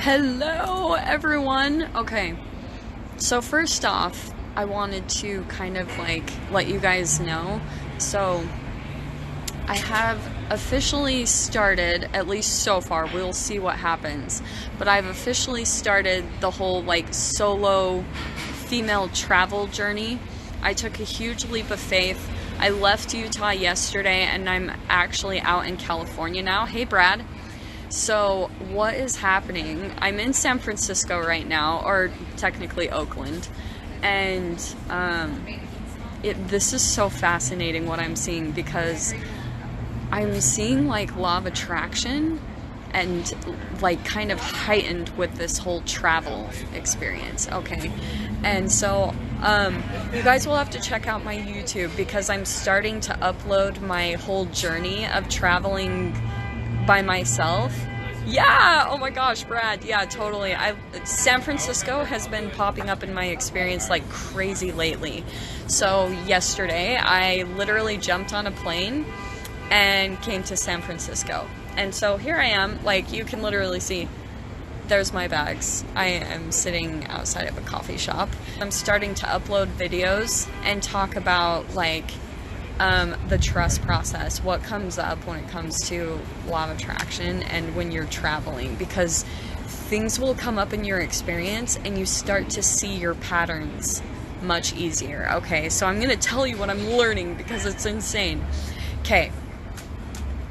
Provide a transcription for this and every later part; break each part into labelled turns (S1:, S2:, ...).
S1: Hello everyone. Okay, so first off, I wanted to kind of like let you guys know. So I have officially started, at least so far, we'll see what happens, but I've officially started the whole like solo female travel journey. I took a huge leap of faith. I left Utah yesterday and I'm actually out in California now. Hey Brad. So what is happening? I'm in San Francisco right now, or technically Oakland, and this is so fascinating what I'm seeing, because I'm seeing like law of attraction and like kind of heightened with this whole travel experience. Okay, and so you guys will have to check out my YouTube, because I'm starting to upload my whole journey of traveling by myself. Yeah, oh my gosh, Brad, yeah, totally. San Francisco has been popping up in my experience like crazy lately. So yesterday I literally jumped on a plane and came to San Francisco, and so here I am. Like, you can literally see, there's my bags. I am sitting outside of a coffee shop. I'm starting to upload videos and talk about like the trust process, what comes up when it comes to law of attraction and when you're traveling, because things will come up in your experience and you start to see your patterns much easier. Okay, so I'm gonna tell you what I'm learning, because it's insane. Okay,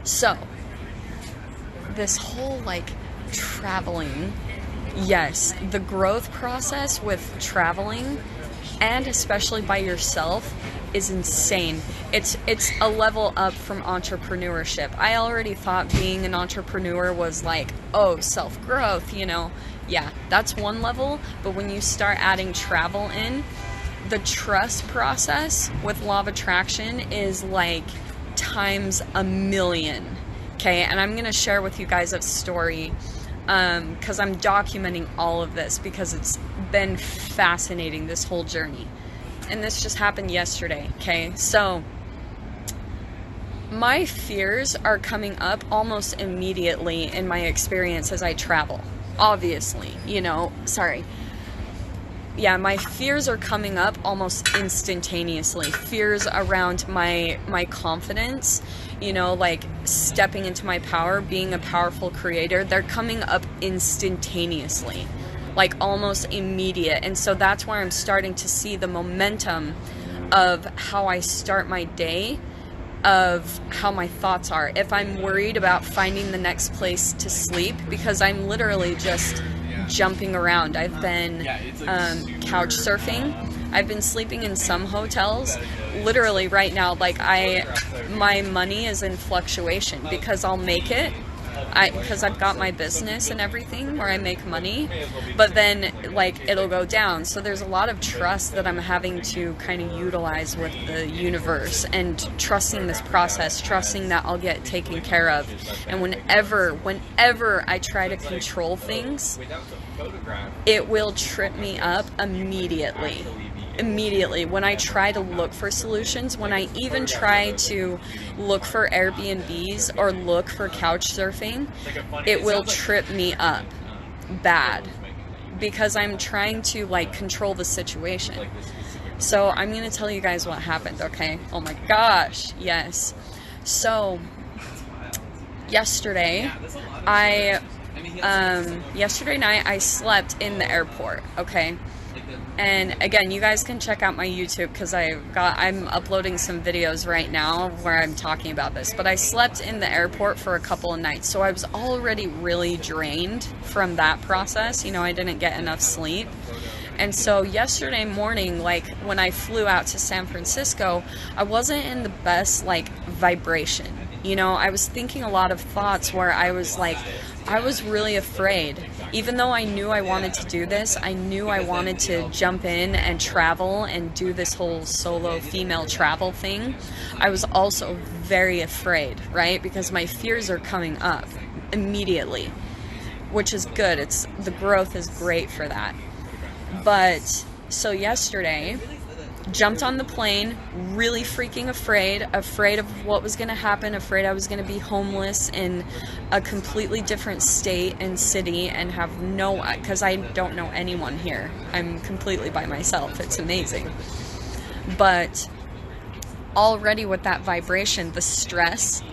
S1: so this whole like traveling, yes, the growth process with traveling, and especially by yourself, is insane. It's a level up from entrepreneurship. I already thought being an entrepreneur was like, oh, self-growth, you know. Yeah, that's one level, but when you start adding travel in, the trust process with law of attraction is like times a million. Okay, and I'm gonna share with you guys a story, because I'm documenting all of this, because it's been fascinating, this whole journey. And this just happened yesterday. Okay, so my fears are coming up almost immediately in my experience as I travel. Obviously, you know, sorry. Yeah, my fears are coming up almost instantaneously. Fears around my confidence, you know, like stepping into my power, being a powerful creator, they're coming up instantaneously, like almost immediate. And so that's where I'm starting to see the momentum of how I start my day, of how my thoughts are. If I'm worried about finding the next place to sleep, because I'm literally just jumping around. I've been couch surfing. I've been sleeping in some hotels. Literally right now, like my money is in fluctuation, because I'll make it, because I've got my business and everything where I make money, but then like it'll go down. So there's a lot of trust that I'm having to kind of utilize with the universe, and trusting this process, trusting that I'll get taken care of. And whenever I try to control things, it will trip me up immediately. When I try to look for solutions, when I even try to look for Airbnbs or look for couch surfing, it will trip me up bad, because I'm trying to like control the situation. So I'm gonna tell you guys what happened. Okay, oh my gosh, yes. So yesterday yesterday night I slept in the airport. Okay, and again, you guys can check out my YouTube, because I'm uploading some videos right now where I'm talking about this. But I slept in the airport for a couple of nights, so I was already really drained from that process. You know, I didn't get enough sleep. And so yesterday morning, like when I flew out to San Francisco, I wasn't in the best like vibration. You know, I was thinking a lot of thoughts where I was like, I was really afraid. Even though I knew I wanted to do this, I knew I wanted to jump in and travel and do this whole solo female travel thing, I was also very afraid, right? Because my fears are coming up immediately, which is good. The growth is great for that. But so yesterday, Jumped on the plane, really freaking afraid of what was going to happen, afraid I was going to be homeless in a completely different state and city and have because I don't know anyone here. I'm completely by myself. It's amazing. But already with that vibration, the stress,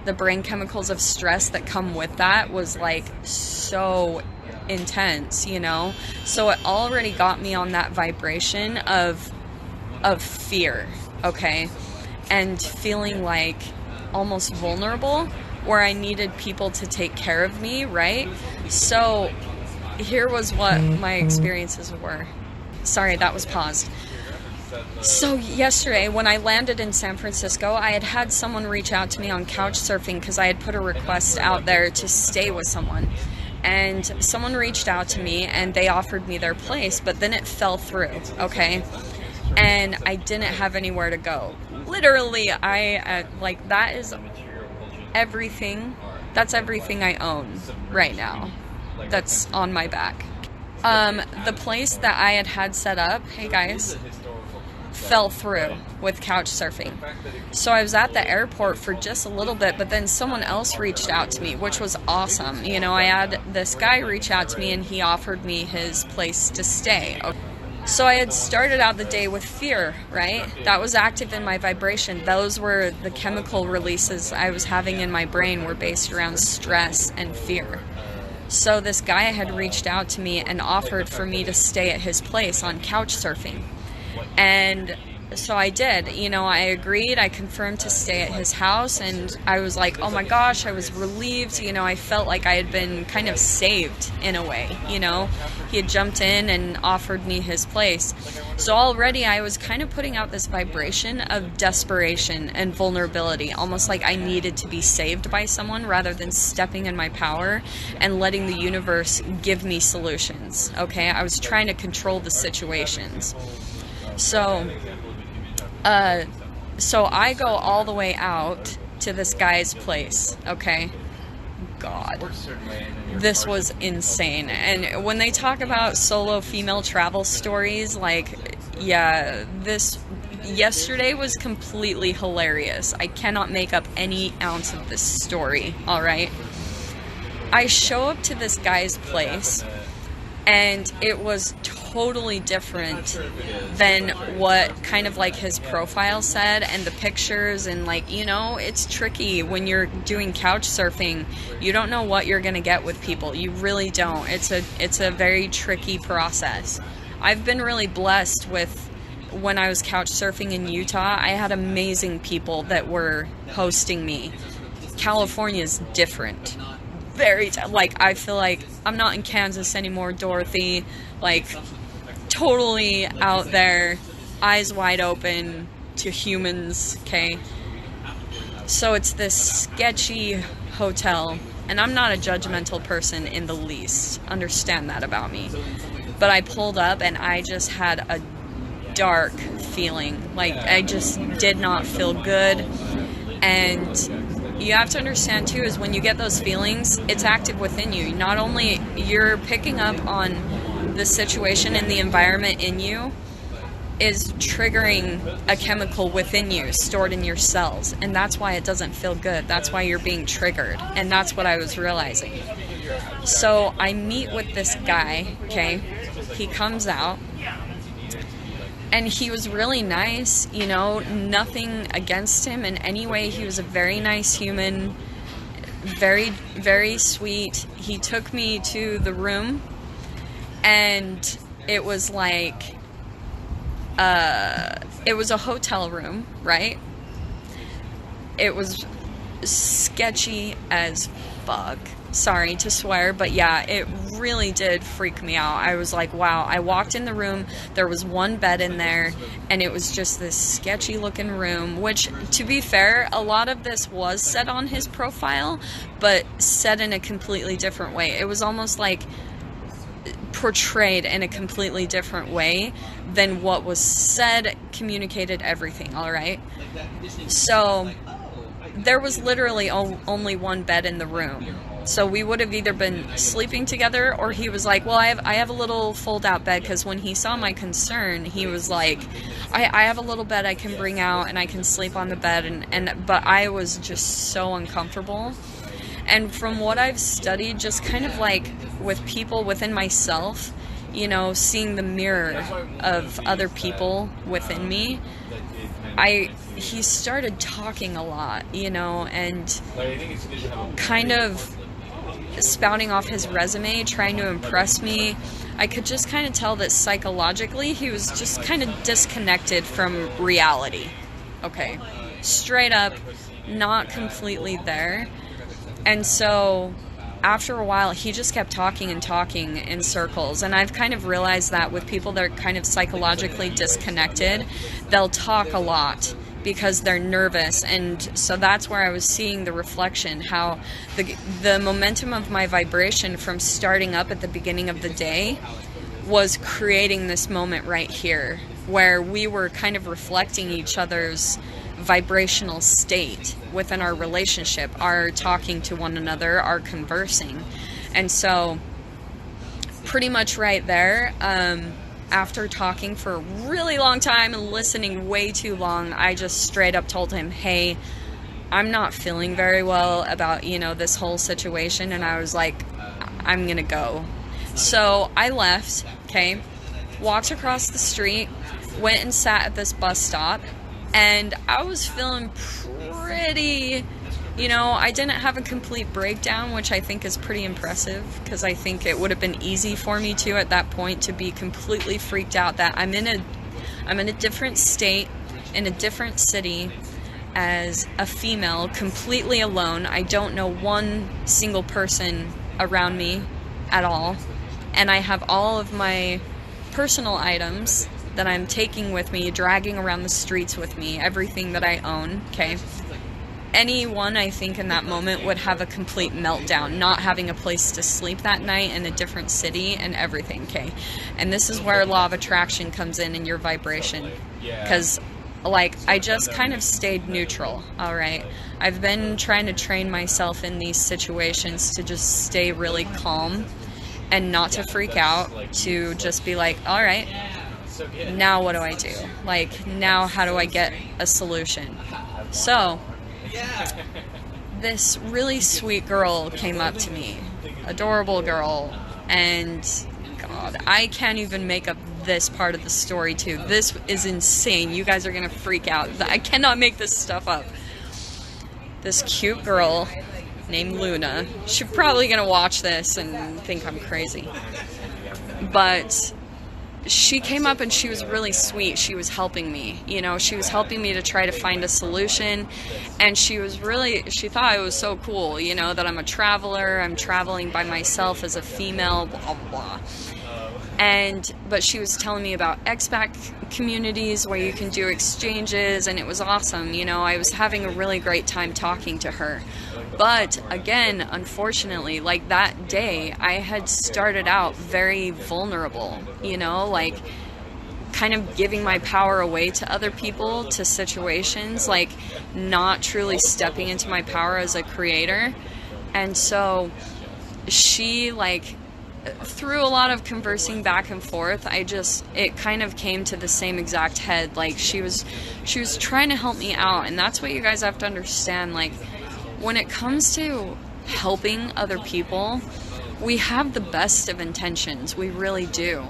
S1: the brain chemicals of stress that come with that was like so intense, you know? So it already got me on that vibration of fear, okay? And feeling like almost vulnerable, where I needed people to take care of me, right? So here was what my experiences were. Sorry, that was paused. So yesterday, when I landed in San Francisco, I had someone reach out to me on Couchsurfing because I had put a request out there to stay with someone. And someone reached out to me and they offered me their place, but then it fell through, okay? And I didn't have anywhere to go. Literally, that is everything. That's everything I own right now. That's on my back. The place that I had set up, hey guys, fell through with Couchsurfing. So I was at the airport for just a little bit, but then someone else reached out to me, which was awesome. You know, I had this guy reach out to me and he offered me his place to stay. So I had started out the day with fear, right? That was active in my vibration. Those were the chemical releases I was having in my brain were based around stress and fear. So this guy had reached out to me and offered for me to stay at his place on Couchsurfing. And so I did, you know, I agreed, I confirmed to stay at his house, and I was like, oh my gosh, I was relieved, you know, I felt like I had been kind of saved in a way, you know, he had jumped in and offered me his place. So already I was kind of putting out this vibration of desperation and vulnerability, almost like I needed to be saved by someone rather than stepping in my power and letting the universe give me solutions, okay? I was trying to control the situations. So I go all the way out to this guy's place, okay? God, this was insane. And when they talk about solo female travel stories, like, yeah, yesterday was completely hilarious. I cannot make up any ounce of this story, all right? I show up to this guy's place, and it was totally different than what kind of like his profile said and the pictures, and like, you know, it's tricky when you're doing couch surfing. You don't know what you're gonna get with people. You really don't. It's a very tricky process. I've been really blessed with when I was couch surfing in Utah. I had amazing people that were hosting me. California's different. Like, I feel like I'm not in Kansas anymore, Dorothy. Like, totally out there, eyes wide open to humans, okay? So it's this sketchy hotel, and I'm not a judgmental person in the least. Understand that about me. But I pulled up, and I just had a dark feeling. Like, I just did not feel good. And you have to understand too, is when you get those feelings, it's active within you. Not only you're picking up on the situation and the environment in you is triggering a chemical within you stored in your cells, and that's why it doesn't feel good. That's why you're being triggered, and that's what I was realizing. So I meet with this guy, okay? He comes out, and he was really nice, you know, nothing against him in any way. He was a very nice human, very, very sweet. He took me to the room, and it was like, it was a hotel room, right? It was sketchy as fuck. Sorry to swear, but yeah, it really did freak me out. I was like, wow. I walked in the room, there was one bed in there, and it was just this sketchy looking room, which, to be fair, a lot of this was said on his profile, but said in a completely different way. It was almost like portrayed in a completely different way than what was said, communicated, everything, all right? So there was literally only one bed in the room. So we would have either been sleeping together, or he was like, well, I have a little fold-out bed, because when he saw my concern, he was like, I have a little bed I can bring out, and I can sleep on the bed, but I was just so uncomfortable. And from what I've studied, just kind of like with people within myself, you know, seeing the mirror of other people within me, he started talking a lot, you know, and kind of spouting off his resume, trying to impress me. I could just kind of tell that psychologically he was just kind of disconnected from reality. Okay, straight up, not completely there. And so after a while, he just kept talking and talking in circles. And I've kind of realized that with people that are kind of psychologically disconnected, they'll talk a lot because they're nervous. And so that's where I was seeing the reflection, how the momentum of my vibration from starting up at the beginning of the day was creating this moment right here, where we were kind of reflecting each other's vibrational state within our relationship, our talking to one another, our conversing. And so pretty much right there, after talking for a really long time and listening way too long, I just straight up told him, hey, I'm not feeling very well about, you know, this whole situation. And I was like, I'm gonna go. So I left, okay, walked across the street, went and sat at this bus stop, and I was feeling pretty, you know, I didn't have a complete breakdown, which I think is pretty impressive, because I think it would have been easy for me to, at that point, to be completely freaked out that I'm in a different state, in a different city, as a female, completely alone. I don't know one single person around me at all, and I have all of my personal items that I'm taking with me, dragging around the streets with me, everything that I own, okay? Anyone, I think, in that moment would have a complete meltdown, not having a place to sleep that night in a different city and everything, okay? And this is where law of attraction comes in your vibration, because, like, I just kind of stayed neutral, all right? I've been trying to train myself in these situations to just stay really calm and not to freak out, to just be like, all right, now what do I do? Like, now how do I get a solution? So this really sweet girl came up to me, adorable girl, and God, I can't even make up this part of the story too. This is insane. You guys are gonna freak out. I cannot make this stuff up. This cute girl named Luna, she's probably gonna watch this and think I'm crazy, but she came up and she was really sweet. She was helping me, you know, she was helping me to try to find a solution. And she thought I was so cool, you know, that I'm a traveler, I'm traveling by myself as a female, blah, blah. But she was telling me about expat communities where you can do exchanges, and it was awesome, you know, I was having a really great time talking to her. But again, unfortunately, like that day, I had started out very vulnerable, you know, like kind of giving my power away to other people, to situations, like not truly stepping into my power as a creator. And so she, like, through a lot of conversing back and forth, it kind of came to the same exact head. Like, she was trying to help me out, and that's what you guys have to understand. Like, when it comes to helping other people, we have the best of intentions, we really do.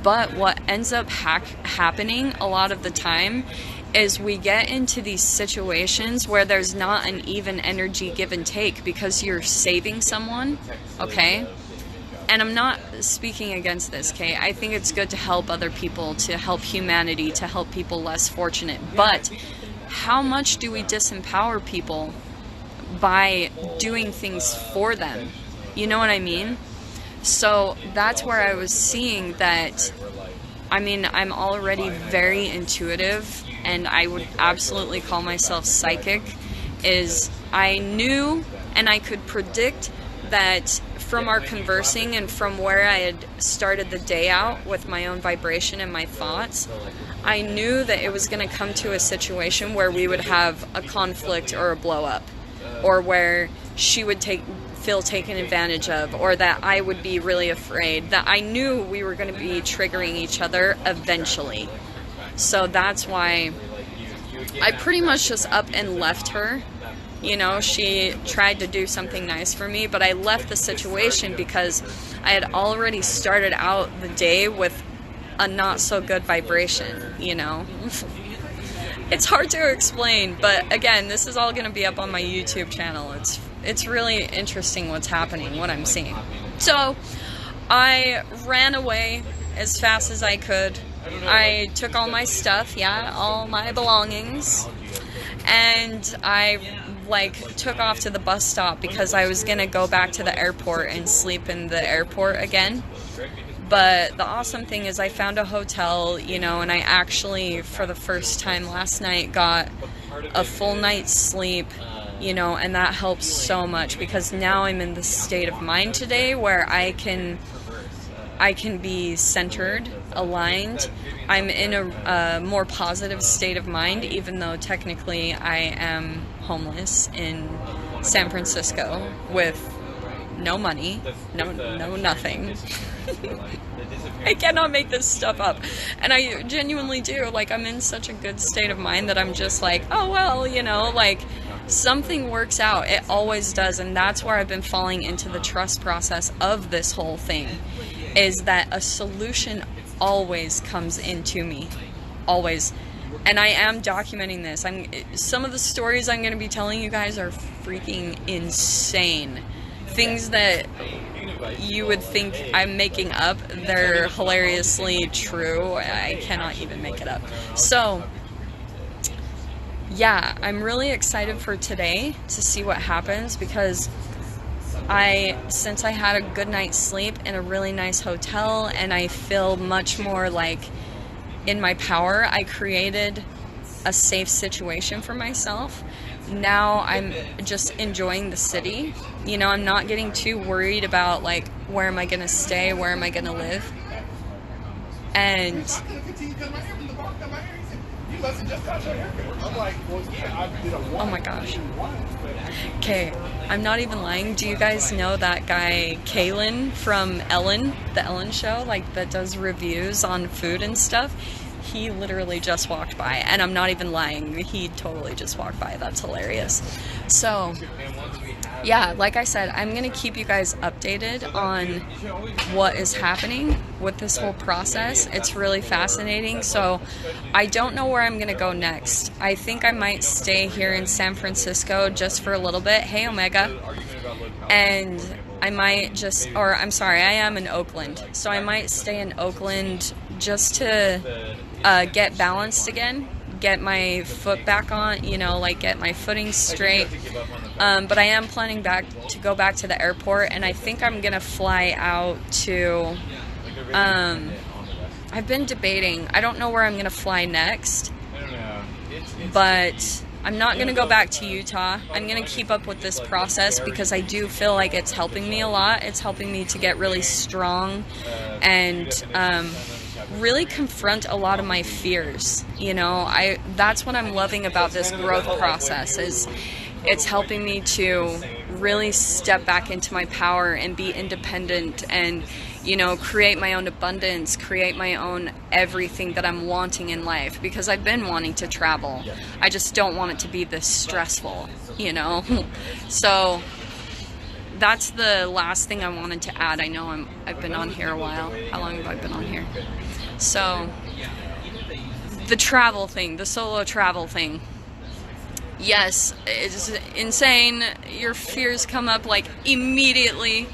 S1: But what ends up happening a lot of the time is we get into these situations where there's not an even energy give and take, because you're saving someone, okay? And I'm not speaking against this, okay? I think it's good to help other people, to help humanity, to help people less fortunate. But how much do we disempower people by doing things for them? You know what I mean? So that's where I was seeing that, I mean, I'm already very intuitive, and I would absolutely call myself psychic. Is I knew and I could predict that from our conversing and from where I had started the day out with my own vibration and my thoughts, I knew that it was going to come to a situation where we would have a conflict or a blow up, or where she would feel feel taken advantage of, or that I would be really afraid, that I knew we were going to be triggering each other eventually. So that's why I pretty much just up and left her. You know, she tried to do something nice for me, but I left the situation because I had already started out the day with a not so good vibration, you know. It's hard to explain, but again, this is all going to be up on my YouTube channel. It's really interesting what's happening, what I'm seeing. So I ran away as fast as I could. I took all my stuff, all my belongings, and I took off to the bus stop because I was gonna go back to the airport and sleep in the airport again. But the awesome thing is I found a hotel, you know, and I actually, for the first time last night, got a full night's sleep, you know, and that helps so much because now I'm in the state of mind today where I can be centered, aligned. I'm in a more positive state of mind, even though technically I am homeless in San Francisco with no money, no nothing. I cannot make this stuff up. And I genuinely do. Like, I'm in such a good state of mind that I'm just like, oh, well, you know, like, something works out. It always does. And that's where I've been falling into the trust process of this whole thing, is that a solution always comes into me. Always. And I am documenting this. Some of the stories I'm going to be telling you guys are freaking insane. Things that you would think I'm making up, they're hilariously true. I cannot even make it up. So, yeah, I'm really excited for today to see what happens because since I had a good night's sleep in a really nice hotel and I feel much more like in my power, I created a safe situation for myself. Now I'm just enjoying the city. You know, I'm not getting too worried about, like, where am I going to stay? Where am I going to live? And oh my gosh. Okay, I'm not even lying. Do you guys know that guy Kalen from Ellen, the Ellen show, like, that does reviews on food and stuff? He literally just walked by, and I'm not even lying. He totally just walked by. That's hilarious. So, yeah, like I said, I'm going to keep you guys updated on what is happening with this whole process. It's really fascinating. So, I don't know where I'm going to go next. I think I might stay here in San Francisco just for a little bit. Hey, Omega. And I might just, or I'm sorry, I am in Oakland. So, I might stay in Oakland just to get balanced again, get my foot back on, you know, like get my footing straight. But I am planning to go back to the airport, and I think I'm gonna fly out to, I've been debating, I don't know where I'm gonna fly next, but I'm not gonna go back to Utah. I'm gonna keep up with this process because I do feel like it's helping me a lot. It's helping me to get really strong and really confront a lot of my fears. You know, that's what I'm loving about this growth process, is it's helping me to really step back into my power and be independent and, you know, create my own abundance, create my own everything that I'm wanting in life, because I've been wanting to travel. I just don't want it to be this stressful, you know. So that's the last thing I wanted to add. I know I've been on here a while. How long have I been on here? So, the travel thing, the solo travel thing. Yes, it's insane. Your fears come up like immediately.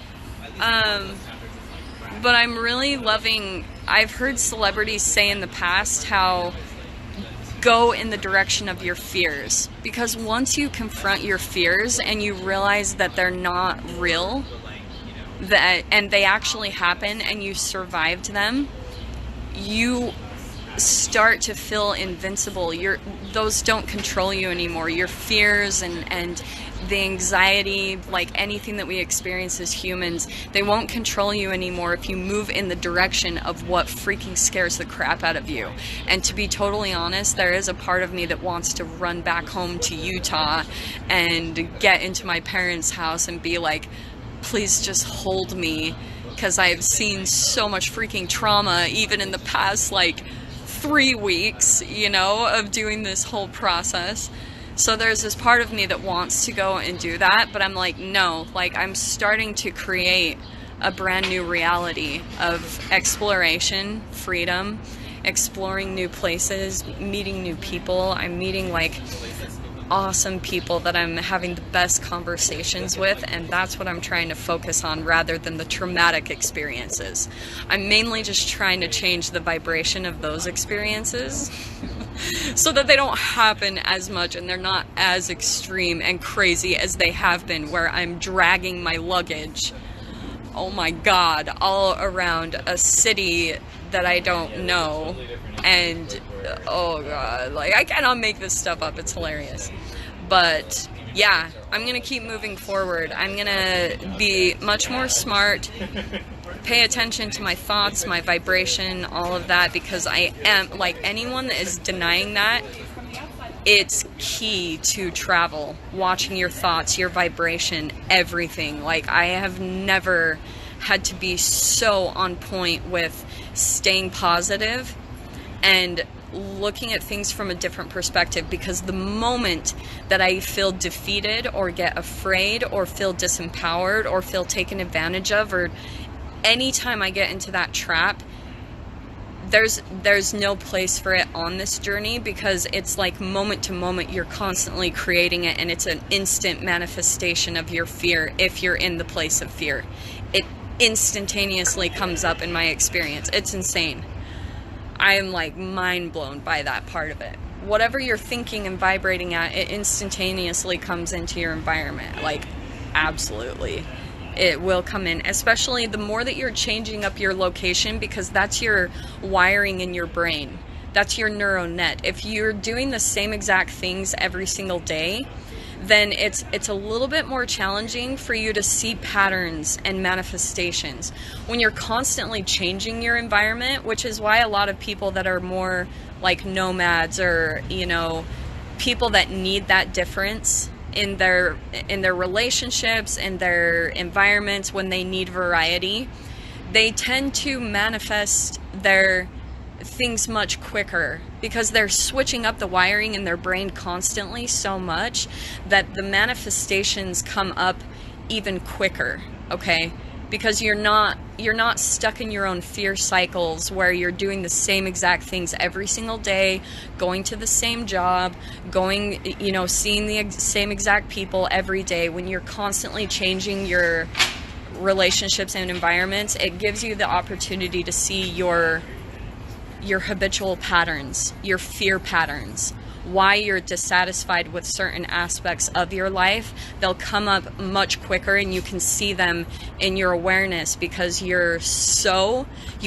S1: But I'm really loving, I've heard celebrities say in the past how go in the direction of your fears. Because once you confront your fears and you realize that they're not real, and they actually happen and you survived them, you start to feel invincible. Those don't control you anymore. Your fears and the anxiety, like anything that we experience as humans, they won't control you anymore if you move in the direction of what freaking scares the crap out of you. And to be totally honest, there is a part of me that wants to run back home to Utah and get into my parents' house and be like, please just hold me, because I've seen so much freaking trauma even in the past like 3 weeks, you know, of doing this whole process. So there's this part of me that wants to go and do that, but I'm like, no, like I'm starting to create a brand new reality of exploration, freedom, exploring new places, meeting new people. I'm meeting like awesome people that I'm having the best conversations with, and that's what I'm trying to focus on rather than the traumatic experiences. I'm mainly just trying to change the vibration of those experiences so that they don't happen as much and they're not as extreme and crazy as they have been, where I'm dragging my luggage, oh my god, all around a city that I don't know. And oh god, like I cannot make this stuff up, it's hilarious. But yeah, I'm gonna keep moving forward. I'm gonna be much more smart, pay attention to my thoughts, my vibration, all of that, because I am, like, anyone that is denying that, it's key to travel. Watching your thoughts, your vibration, everything. Like, I have never had to be so on point with staying positive and looking at things from a different perspective, because the moment that I feel defeated or get afraid or feel disempowered or feel taken advantage of, or anytime I get into that trap, there's no place for it on this journey, because it's like moment to moment you're constantly creating it, and it's an instant manifestation of your fear. If you're in the place of fear, it instantaneously comes up in my experience. It's insane. I am like mind blown by that part of it. Whatever you're thinking and vibrating at, it instantaneously comes into your environment. Like, absolutely. It will come in, especially the more that you're changing up your location, because that's your wiring in your brain. That's your neural net. If you're doing the same exact things every single day, then it's a little bit more challenging for you to see patterns and manifestations. When you're constantly changing your environment, which is why a lot of people that are more like nomads, or, you know, people that need that difference in their relationships, in their environments, when they need variety, they tend to manifest their things much quicker, because they're switching up the wiring in their brain constantly so much that the manifestations come up even quicker, okay? Because you're not stuck in your own fear cycles where you're doing the same exact things every single day, going to the same job, going, you know, seeing the same exact people every day. When you're constantly changing your relationships and environments, it gives you the opportunity to see your habitual patterns, your fear patterns, why you're dissatisfied with certain aspects of your life. They'll come up much quicker, and you can see them in your awareness, because you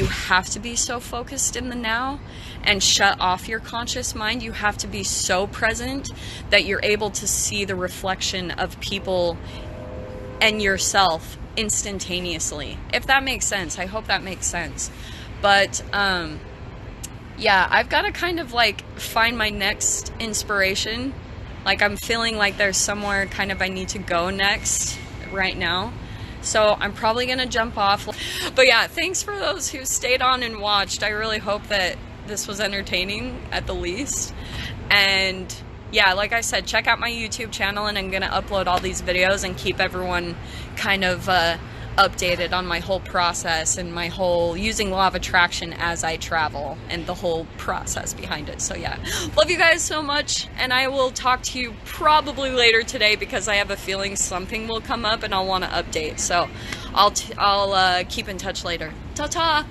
S1: have to be so focused in the now and shut off your conscious mind. You have to be so present that you're able to see the reflection of people and yourself instantaneously. If that makes sense. I hope that makes sense. But yeah, I've got to kind of like find my next inspiration. Like, I'm feeling like there's somewhere kind of I need to go next right now. So I'm probably going to jump off. But yeah, thanks for those who stayed on and watched. I really hope that this was entertaining at the least. And yeah, like I said, check out my YouTube channel, and I'm going to upload all these videos and keep everyone kind of updated on my whole process and my whole using law of attraction as I travel and the whole process behind it. So yeah, love you guys so much, and I will talk to you probably later today, because I have a feeling something will come up and I'll want to update. So I'll keep in touch later. Ta-ta!